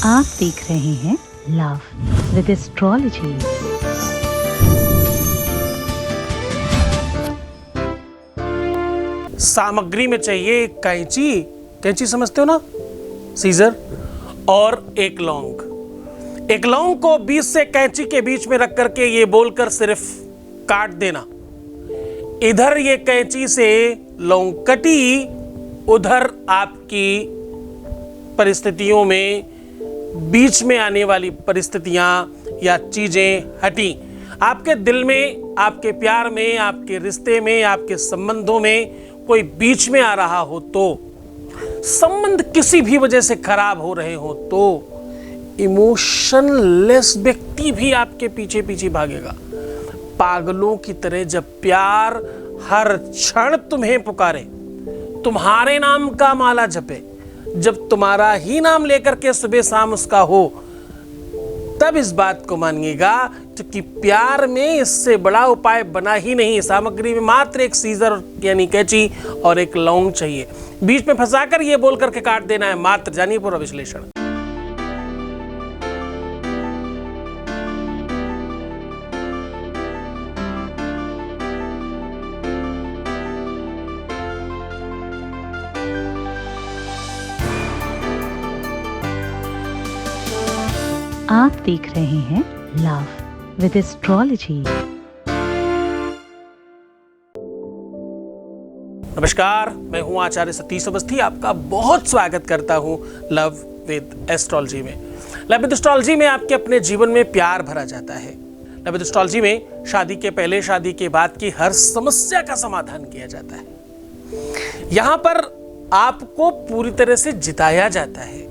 आप देख रहे हैं लव विद एस्ट्रोलॉजी। सामग्री में चाहिए एक कैंची, कैंची समझते हो ना, सीजर, और एक लौंग। एक लौंग को 20 से कैंची के बीच में रख करके ये बोलकर सिर्फ काट देना। इधर ये कैंची से लौंग कटी, उधर आपकी परिस्थितियों में बीच में आने वाली परिस्थितियां या चीजें हटी। आपके दिल में, आपके प्यार में, आपके रिश्ते में, आपके संबंधों में कोई बीच में आ रहा हो तो, संबंध किसी भी वजह से खराब हो रहे हो तो, इमोशनलेस व्यक्ति भी आपके पीछे पीछे भागेगा। पागलों की तरह जब प्यार हर क्षण तुम्हें पुकारे, तुम्हारे नाम का माला जपे, जब तुम्हारा ही नाम लेकर के सुबह शाम उसका हो, तब इस बात को मानिएगा क्योंकि प्यार में इससे बड़ा उपाय बना ही नहीं। सामग्री में मात्र एक सीजर यानी कैंची और एक लौंग चाहिए। बीच में फंसाकर ये बोल करके काट देना है मात्र। जानिए पूरा विश्लेषण। आप देख रहे हैं लव विद एस्ट्रोलॉजी। नमस्कार, मैं हूं आचार्य सतीश अवस्थी। आपका बहुत स्वागत करता हूं लव विद एस्ट्रोलॉजी में। लव विद एस्ट्रोलॉजी में आपके अपने जीवन में प्यार भरा जाता है। लव विद एस्ट्रोलॉजी में शादी के पहले, शादी के बाद की हर समस्या का समाधान किया जाता है। यहां पर आपको पूरी तरह से जिताया जाता है।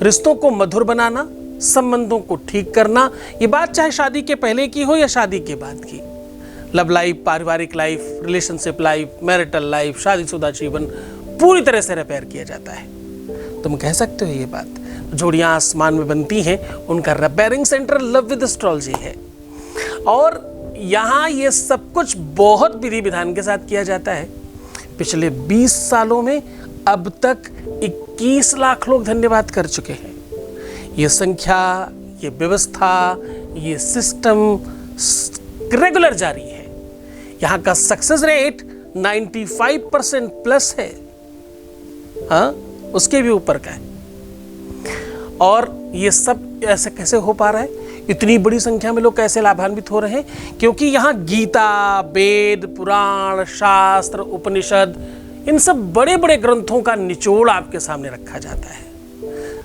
रिश्तों को मधुर बनाना, संबंधों को ठीक करना, ये बात चाहे शादी के पहले की हो या शादी के बाद की। लव लाइफ, पारिवारिक life, relationship life, marital life, शादीशुदा जीवन पूरी तरह से रिपेयर किया जाता है। तुम कह सकते हो ये बात, जोड़ियां आसमान में बनती हैं, उनका repairing centre love with astrology है। और यहाँ ये सब कुछ बहुत विधि विधान के साथ किया जाता है। पिछले 20 सालों में अब तक 21 लाख लोग धन्यवाद कर चुके हैं। ये संख्या, ये व्यवस्था, ये सिस्टम रेगुलर जारी है। यहाँ का सक्सेस रेट 95% प्लस है, हाँ, उसके भी ऊपर का है। और ये सब ऐसे कैसे हो पा रहा है? इतनी बड़ी संख्या में लोग कैसे लाभान्वित हो रहे हैं? क्योंकि यहाँ गीता, वेद, पुराण, शास्त्र, उपनिषद, इन सब बड़े बड़े ग्रंथों का निचोड़ आपके सामने रखा जाता है।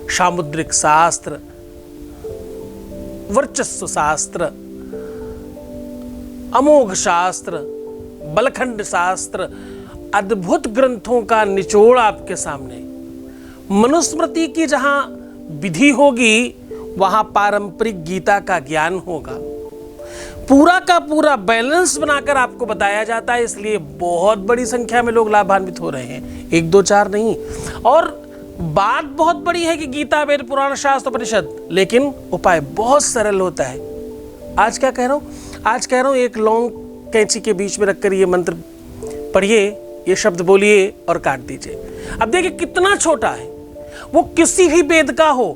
सामुद्रिक शास्त्र, वर्चस्व शास्त्र, अमोघ शास्त्र, बलखंड शास्त्र, अद्भुत ग्रंथों का निचोड़ आपके सामने। मनुस्मृति की जहां विधि होगी वहां पारंपरिक गीता का ज्ञान होगा। पूरा का पूरा बैलेंस बनाकर आपको बताया जाता है, इसलिए बहुत बड़ी संख्या में लोग लाभान्वित हो रहे हैं, 1 2 4 नहीं। और बात बहुत बड़ी है कि गीता, वेद, पुराण, शास्त्र, उपनिषद, लेकिन उपाय बहुत सरल होता है। आज क्या कह रहा हूं? आज कह रहा हूं एक लौंग कैंची के बीच में रखकर ये मंत्र पढ़िए, ये शब्द बोलिए और काट दीजिए। अब देखिए कितना छोटा है, वो किसी भी वेद का हो।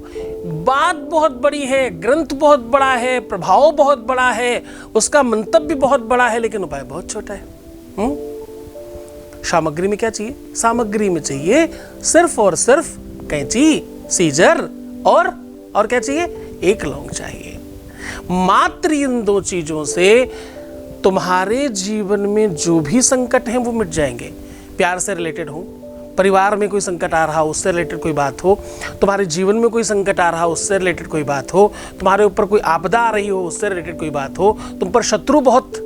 बात बहुत बड़ी है, ग्रंथ बहुत बड़ा है, प्रभाव बहुत बड़ा है, उसका मंतव्य बहुत बड़ा है, लेकिन उपाय बहुत छोटा है। सामग्री में क्या चाहिए? सामग्री में चाहिए सिर्फ और सिर्फ कैंची, सीजर और क्या चाहिए? एक लौंग चाहिए। मात्र इन 2 चीजों से तुम्हारे जीवन में जो भी संकट हैं वो मिट जाएंगे। प्यार से रिलेटेड हो, परिवार में कोई संकट आ रहा हो, उससे रिलेटेड कोई बात हो, तुम्हारे जीवन में कोई संकट आ रहा हो, उससे रिलेटेड कोई बात हो, तुम्हारे ऊपर कोई आपदा आ रही हो, उससे रिलेटेड कोई बात हो, तुम पर शत्रु बहुत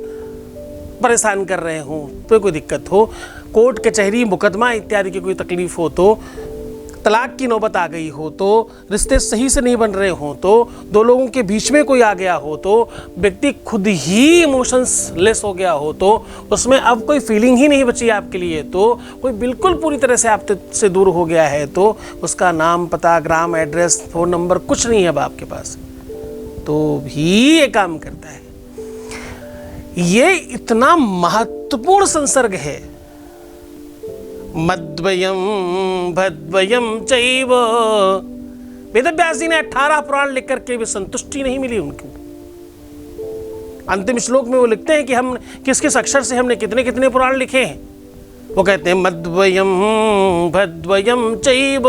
परेशान कर रहे हो, तो कोई दिक्कत हो, कोर्ट कचहरी मुकदमा इत्यादि की कोई तकलीफ हो तो, तलाक की नौबत आ गई हो तो, रिश्ते सही से नहीं बन रहे हो तो, 2 लोगों के बीच में कोई आ गया हो तो, व्यक्ति खुद ही इमोशंस लेस हो गया हो तो, उसमें अब कोई फीलिंग ही नहीं बची आपके लिए तो, कोई बिल्कुल पूरी तरह से आपसे दूर हो गया है तो, उसका नाम, पता, ग्राम, एड्रेस, फ़ोन नंबर कुछ नहीं है अब आपके पास, तो भी ये काम करता है। ये इतना महत्वपूर्ण संसर्ग है। मद्वयं भद्वयं चैव वेदव्यास जी ने 18 पुराण लिख करके भी संतुष्टि नहीं मिली उनको। अंतिम श्लोक में वो लिखते हैं कि हम किस किस अक्षर से हमने कितने कितने पुराण लिखे हैं। वो कहते हैं मद्वयम भद्वयम चैव,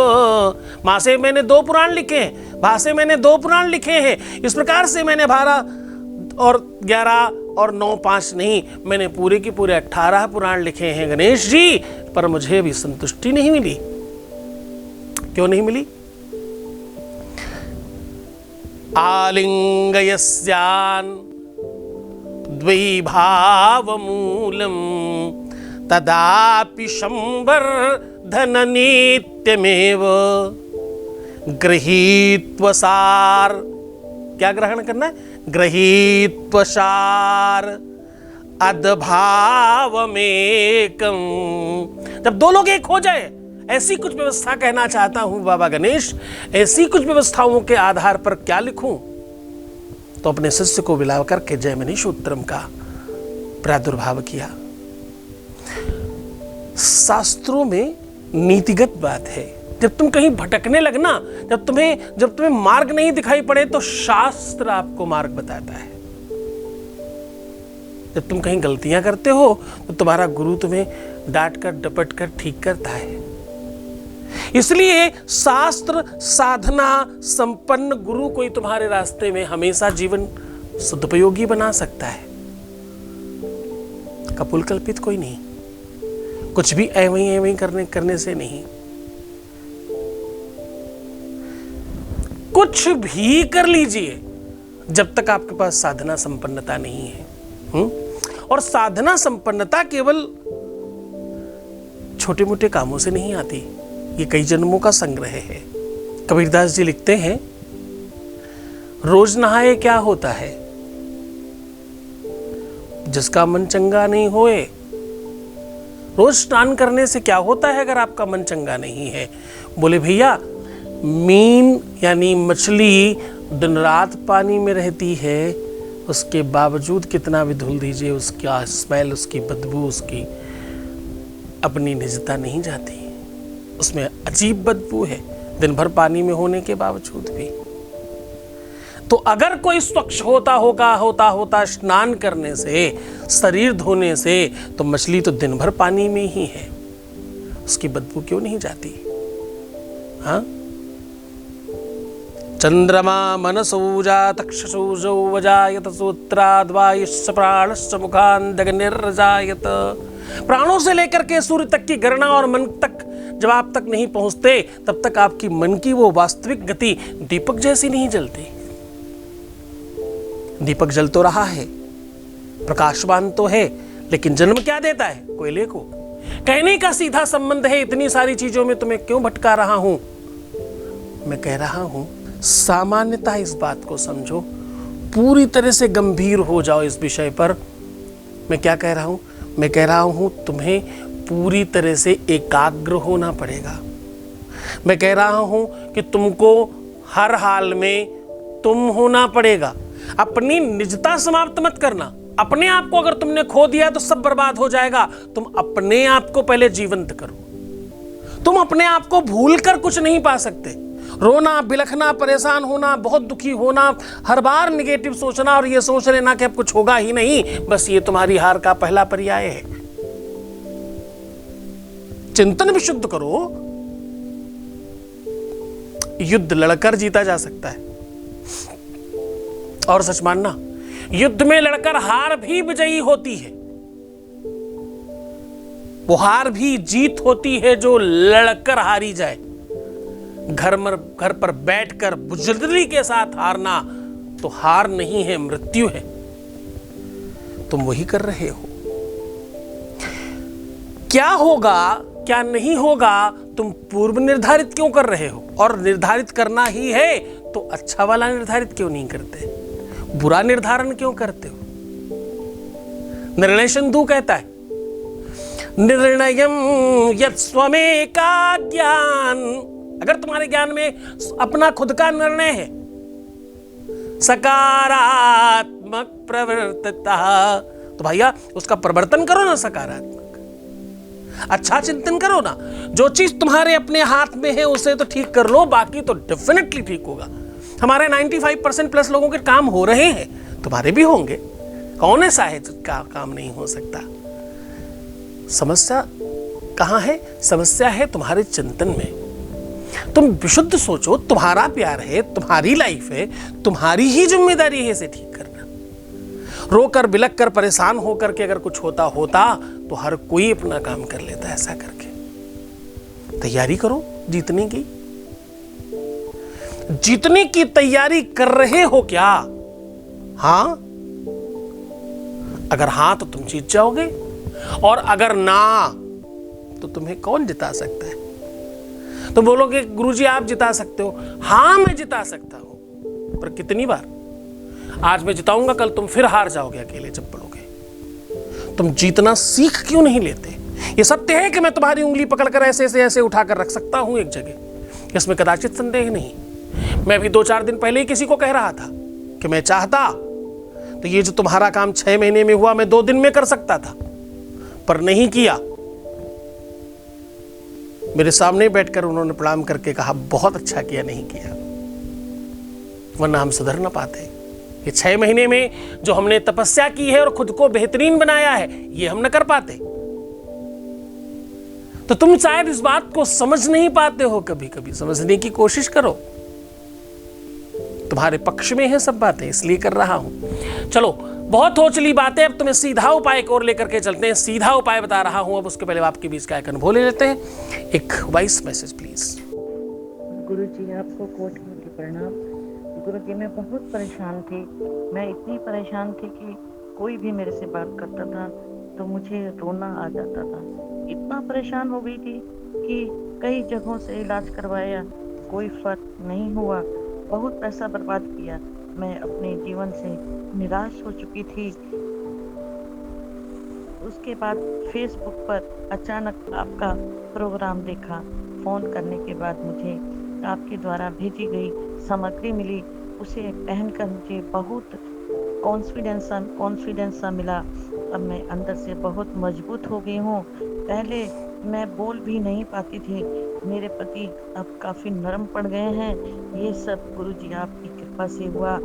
माँ से मैंने 2 पुराण लिखे हैं, भा से मैंने 2 पुराण लिखे हैं। इस प्रकार से मैंने 12 और 11 और 9 5 नहीं, मैंने पूरे के पूरे 18 पुराण लिखे हैं गणेश जी, पर मुझे भी संतुष्टि नहीं मिली। क्यों नहीं मिली? आलिंगयस्यान द्वैभावमूलम तदापि संवर्धन नित्यमेव गृहीत्वसार। क्या ग्रहण करना है? गृहीत्वसार अदभावमेकम। जब 2 लोग एक हो जाए, ऐसी कुछ व्यवस्था कहना चाहता हूं बाबा गणेश। ऐसी कुछ व्यवस्थाओं के आधार पर क्या लिखूं? तो अपने शिष्य को बुला करके जैमिनी सूत्रम का प्रादुर्भाव किया। शास्त्रों में नीतिगत बात है। जब तुम कहीं भटकने लगना, जब तुम्हें मार्ग नहीं दिखाई पड़े, तो शास्त्र आपको मार्ग बताता है। जब तुम कहीं गलतियां करते हो तो तुम्हारा गुरु तुम्हें डांट कर डपट कर ठीक करता है। इसलिए शास्त्र साधना संपन्न गुरु कोई तुम्हारे रास्ते में हमेशा जीवन सदुपयोगी बना सकता है। कपोल कल्पित कोई नहीं, कुछ भी एवं करने से नहीं। कुछ भी कर लीजिए जब तक आपके पास साधना संपन्नता नहीं है। और साधना संपन्नता केवल छोटे मोटे कामों से नहीं आती, ये कई जन्मों का संग्रह है। कबीरदास जी लिखते हैं, रोज नहाए क्या होता है, जिसका मन चंगा नहीं होए। रोज स्नान करने से क्या होता है अगर आपका मन चंगा नहीं है? बोले भैया, मीन यानी मछली दिन रात पानी में रहती है, उसके बावजूद कितना भी धुल दीजिए, उसका स्मेल, उसकी बदबू, उसकी अपनी निजता नहीं जाती। उसमें अजीब बदबू है दिन भर पानी में होने के बावजूद भी। तो अगर कोई स्वच्छ होता स्नान करने से, शरीर धोने से, तो मछली तो दिन भर पानी में ही है, उसकी बदबू क्यों नहीं जाती? हाँ, चंद्रमा मनसौजा तक्षसौजौ वजायत सूत्राद्वायुश्च प्राणश्च मुखान्दग्निर्जायत। प्राणों से लेकर के सूर्य तक की गणना और मन तक जब आप तक नहीं पहुंचते, तब तक आपकी मन की वो वास्तविक गति दीपक जैसी नहीं जलती। दीपक जल तो रहा है, प्रकाशवान तो है, लेकिन जन्म क्या देता है? कोयले को। कहने का सीधा संबंध है, इतनी सारी चीजों में तुम्हें क्यों भटका रहा हूं? मैं कह रहा हूं, सामान्यतः इस बात को समझो, पूरी तरह से गंभीर हो जाओ इस विषय पर। मैं क्या कह रहा हूं? मैं कह रहा हूं तुम्हें पूरी तरह से एकाग्र होना पड़ेगा। मैं कह रहा हूं कि तुमको हर हाल में तुम होना पड़ेगा। अपनी निजता समाप्त मत करना। अपने आप को अगर तुमने खो दिया तो सब बर्बाद हो जाएगा। तुम अपने आप को पहले जीवंत करो। तुम अपने आप को भूल कर कुछ नहीं पा सकते। रोना, बिलखना, परेशान होना, बहुत दुखी होना, हर बार निगेटिव सोचना और ये सोच लेना कि अब कुछ होगा ही नहीं, बस ये तुम्हारी हार का पहला पर्याय है। चिंतन विशुद्ध करो। युद्ध लड़कर जीता जा सकता है। और सच मानना, युद्ध में लड़कर हार भी विजयी होती है। वो हार भी जीत होती है जो लड़कर हारी जाए। घर पर बैठकर बुजदिली के साथ हारना तो हार नहीं है, मृत्यु है। तुम वही कर रहे हो। क्या होगा क्या नहीं होगा तुम पूर्व निर्धारित क्यों कर रहे हो? और निर्धारित करना ही है तो अच्छा वाला निर्धारित क्यों नहीं करते? बुरा निर्धारण क्यों करते हो? निर्णय सिंधु कहता है, निर्णयम यत् स्वमेकाद्यान। अगर तुम्हारे ज्ञान में अपना खुद का निर्णय है, सकारात्मक प्रवर्तता, तो भैया उसका प्रवर्तन करो ना सकारात्मक। अच्छा चिंतन करो ना, जो चीज तुम्हारे अपने हाथ में है उसे तो ठीक कर लो, बाकी तो डेफिनेटली ठीक होगा। हमारे 95% प्लस लोगों के काम हो रहे हैं, तुम्हारे भी होंगे। कौन ऐसा है जिसका काम नहीं हो सकता? समस्या कहां है? समस्या है तुम्हारे चिंतन में। तुम विशुद्ध सोचो, तुम्हारा प्यार है, तुम्हारी लाइफ है, तुम्हारी ही जिम्मेदारी है इसे ठीक करना। रोकर बिलक कर परेशान होकर के अगर कुछ होता तो हर कोई अपना काम कर लेता है। ऐसा करके तैयारी करो जीतने की। जीतने की तैयारी कर रहे हो क्या? हां, अगर हां तो तुम जीत जाओगे, और अगर ना तो तुम्हें कौन जिता सकता है? तो बोलोगे गुरुजी आप जिता सकते हो। हां, मैं जिता सकता हूं, पर कितनी बार? आज मैं जिताऊंगा, कल तुम फिर हार जाओगे अकेले जब पड़ोगे। तुम जीतना सीख क्यों नहीं लेते? यह सत्य है कि मैं तुम्हारी उंगली पकड़कर ऐसे से ऐसे उठाकर रख सकता हूं एक जगह, इसमें कदाचित संदेह नहीं। मैं भी 2-4 दिन पहले ही किसी को कह रहा था कि मैं चाहता तो ये जो तुम्हारा काम 6 महीने में हुआ मैं 2 दिन में कर सकता था, पर नहीं किया। मेरे सामने बैठकर उन्होंने प्रणाम करके कहा बहुत अच्छा किया, नहीं किया, वरना हम सुधर ना पाते। ये 6 महीने में जो हमने तपस्या की है और खुद को बेहतरीन बनाया है, ये हम न कर पाते। तो तुम शायद इस बात को समझ नहीं पाते हो। कभी कभी समझने की कोशिश करो। तुम्हारे पक्ष में है सब बातें, इसलिए कर रहा हूं। चलो, बहुत हो चली बातें, अब तुम्हें सीधा उपाय की ओर लेकर के चलते हैं। सीधा उपाय बता रहा हूं, अब उसके पहले आपके बीच का एक अनुभव ले लेते हैं। एक वॉइस मैसेज प्लीज। गुरुजी, आपको कोटि प्रणाम। गुरुजी, मैं बहुत परेशान थी। मैं इतनी परेशान थी कि कोई भी मेरे से बात करता था तो मुझे रोना आ जाता था। इतना परेशान हो गई थी कि कई जगहों से इलाज करवाया, कोई फर्क नहीं हुआ। बहुत पैसा बर्बाद किया। मैं अपने जीवन से निराश हो चुकी थी। उसके बाद फेसबुक पर अचानक आपका प्रोग्राम देखा। फ़ोन करने के बाद मुझे आपके द्वारा भेजी गई सामग्री मिली, उसे पहनकर मुझे बहुत कॉन्फिडेंस सा मिला। अब मैं अंदर से बहुत मजबूत हो गई हूँ। पहले मैं बोल भी नहीं पाती थी। मेरे पति अब काफ़ी नरम पड़ गए हैं। ये सब गुरुजी आपकी कृपा से हुआ।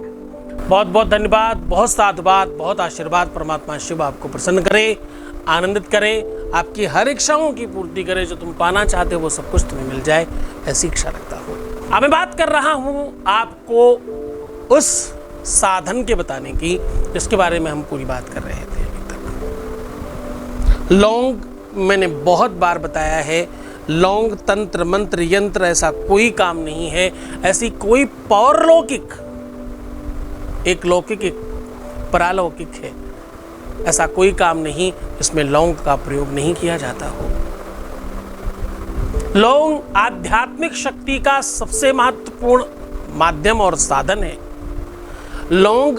बहुत बहुत धन्यवाद, बहुत साधुवाद, बहुत आशीर्वाद। परमात्मा शिव आपको प्रसन्न करे, आनंदित करे, आपकी हर इच्छाओं की पूर्ति करे। जो तुम पाना चाहते हो वो सब कुछ तुम्हें मिल जाए, ऐसी इच्छा रखता हूँ। अब मैं बात कर रहा हूँ आपको उस साधन के बताने की जिसके बारे में हम पूरी बात कर रहे थे अभी तक। लौंग मैंने बहुत बार बताया है। लौंग तंत्र मंत्र यंत्र ऐसा कोई काम नहीं है, ऐसी कोई पौरलौकिक, एक लौकिक एक परालौकिक है, ऐसा कोई काम नहीं इसमें लौंग का प्रयोग नहीं किया जाता हो। लौंग आध्यात्मिक शक्ति का सबसे महत्वपूर्ण माध्यम और साधन है। लौंग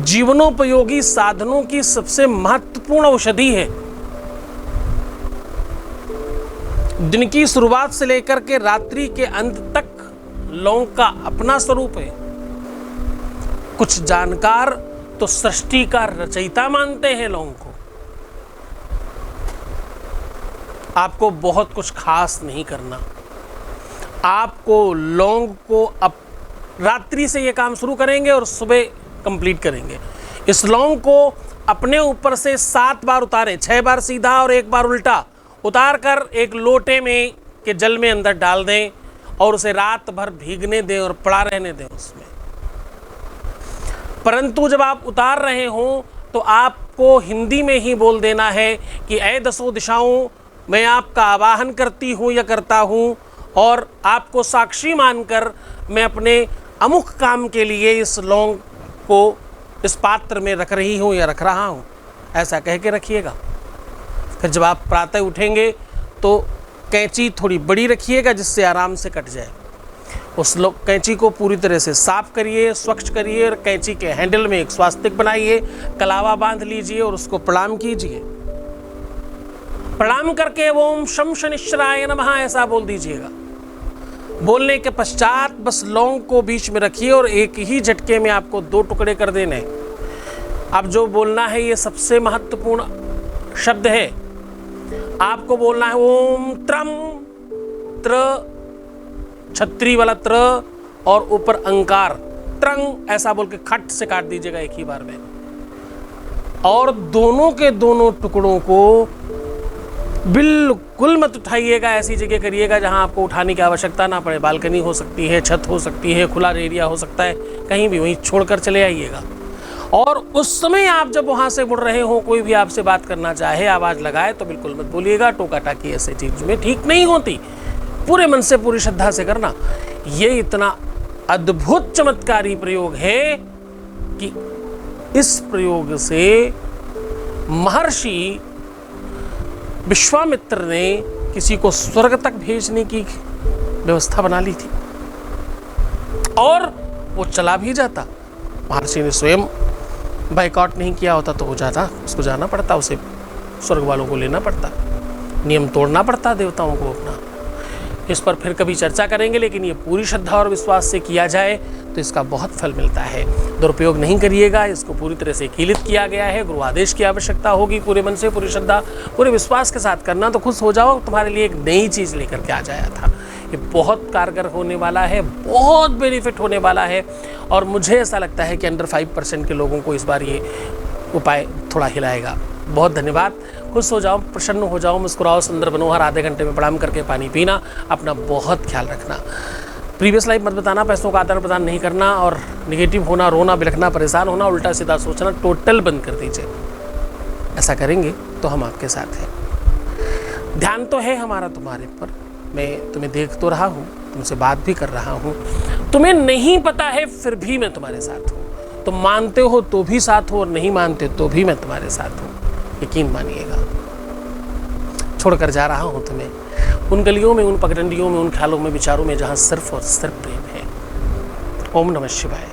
जीवनोपयोगी साधनों की सबसे महत्वपूर्ण औषधि है। दिन की शुरुआत से लेकर के रात्रि के अंत तक लौंग का अपना स्वरूप है। कुछ जानकार तो सृष्टि का रचयिता मानते हैं लौंग को। आपको बहुत कुछ खास नहीं करना। आपको लौंग को अब रात्रि से ये काम शुरू करेंगे और सुबह कंप्लीट करेंगे। इस लौंग को अपने ऊपर से 7 बार उतारें, 6 बार सीधा और 1 बार उल्टा उतार कर एक लोटे में के जल में अंदर डाल दें और उसे रात भर भीगने दें और पड़ा रहने दें उसमें। परंतु जब आप उतार रहे हों तो आपको हिंदी में ही बोल देना है कि ऐ दसों दिशाओं मैं आपका आवाहन करती हूँ या करता हूँ, और आपको साक्षी मानकर मैं अपने अमुक काम के लिए इस लौंग को इस पात्र में रख रही हूँ या रख रहा हूँ, ऐसा कह के रखिएगा। फिर जब आप प्रातः उठेंगे तो कैंची थोड़ी बड़ी रखिएगा जिससे आराम से कट जाए। उस कैंची को पूरी तरह से साफ करिए, स्वच्छ करिए और कैंची के हैंडल में एक स्वास्तिक बनाइए, कलावा बांध लीजिए और उसको प्रणाम कीजिए। प्रणाम करके ओम शम शनिश्चराय नमः ऐसा बोल दीजिएगा। बोलने के पश्चात बस लौंग को बीच में रखिए और एक ही झटके में आपको 2 टुकड़े कर देने। अब जो बोलना है ये सबसे महत्वपूर्ण शब्द है। आपको बोलना है ओम त्रम, त्र छत्री वाला त्र और ऊपर अंकार ट्रंग, ऐसा बोल के खट से काट दीजिएगा एक ही बार में। और दोनों के दोनों टुकड़ों को बिल्कुल मत उठाइएगा, ऐसी जगह करिएगा जहां आपको उठाने की आवश्यकता ना पड़े। बालकनी हो सकती है, छत हो सकती है, खुला एरिया हो सकता है, कहीं भी वहीं छोड़कर चले आइएगा। और उस समय आप जब वहां से मुड़ रहे हो, कोई भी आपसे बात करना चाहे, आवाज लगाए तो बिल्कुल मत बोलिएगा। टोका टाकी ऐसे चीज में ठीक नहीं होती। पूरे मन से पूरी श्रद्धा से करना। ये इतना अद्भुत चमत्कारी प्रयोग है कि इस प्रयोग से महर्षि विश्वामित्र ने किसी को स्वर्ग तक भेजने की व्यवस्था बना ली थी और वो चला भी जाता। महर्षि ने स्वयं बाइकआउट नहीं किया होता तो वो जाता, उसको जाना पड़ता, उसे स्वर्ग वालों को लेना पड़ता, नियम तोड़ना पड़ता देवताओं को अपना। इस पर फिर कभी चर्चा करेंगे, लेकिन ये पूरी श्रद्धा और विश्वास से किया जाए तो इसका बहुत फल मिलता है। दुरुपयोग नहीं करिएगा, इसको पूरी तरह से कीलित किया गया है। गुरु आदेश की आवश्यकता होगी, पूरे मन से, पूरी श्रद्धा, पूरे विश्वास के साथ करना। तो खुश हो जाओ, तुम्हारे लिए एक नई चीज़ लेकर के आ जाया था। ये बहुत कारगर होने वाला है, बहुत बेनिफिट होने वाला है। और मुझे ऐसा लगता है कि अंडर 5% के लोगों को इस बार ये उपाय थोड़ा हिलाएगा। बहुत धन्यवाद। खुश हो जाओ, प्रसन्न हो जाओ, मुस्कुराओ, सुंदर बनो। हर आधे घंटे में प्रणाम करके पानी पीना। अपना बहुत ख्याल रखना। प्रीवियस लाइफ मत बताना, पैसों का आदान प्रदान नहीं करना, और निगेटिव होना, रोना, बिलखना, परेशान होना, उल्टा सीधा सोचना टोटल बंद कर दीजिए। ऐसा करेंगे तो हम आपके साथ हैं। ध्यान तो है हमारा तुम्हारे पर। मैं तुम्हें देख तो रहा हूँ, तुमसे बात भी कर रहा हूँ। तुम्हें नहीं पता है फिर भी मैं तुम्हारे साथ हूँ। तुम मानते हो तो भी साथ हो, और नहीं मानते तो भी मैं तुम्हारे साथ हूँ। यकीन मानिएगा। छोड़कर जा रहा हूँ तुम्हें उन गलियों में, उन पगडंडियों में, उन ख्यालों में, विचारों में जहाँ सिर्फ और सिर्फ प्रेम है। ओम नमः शिवाय।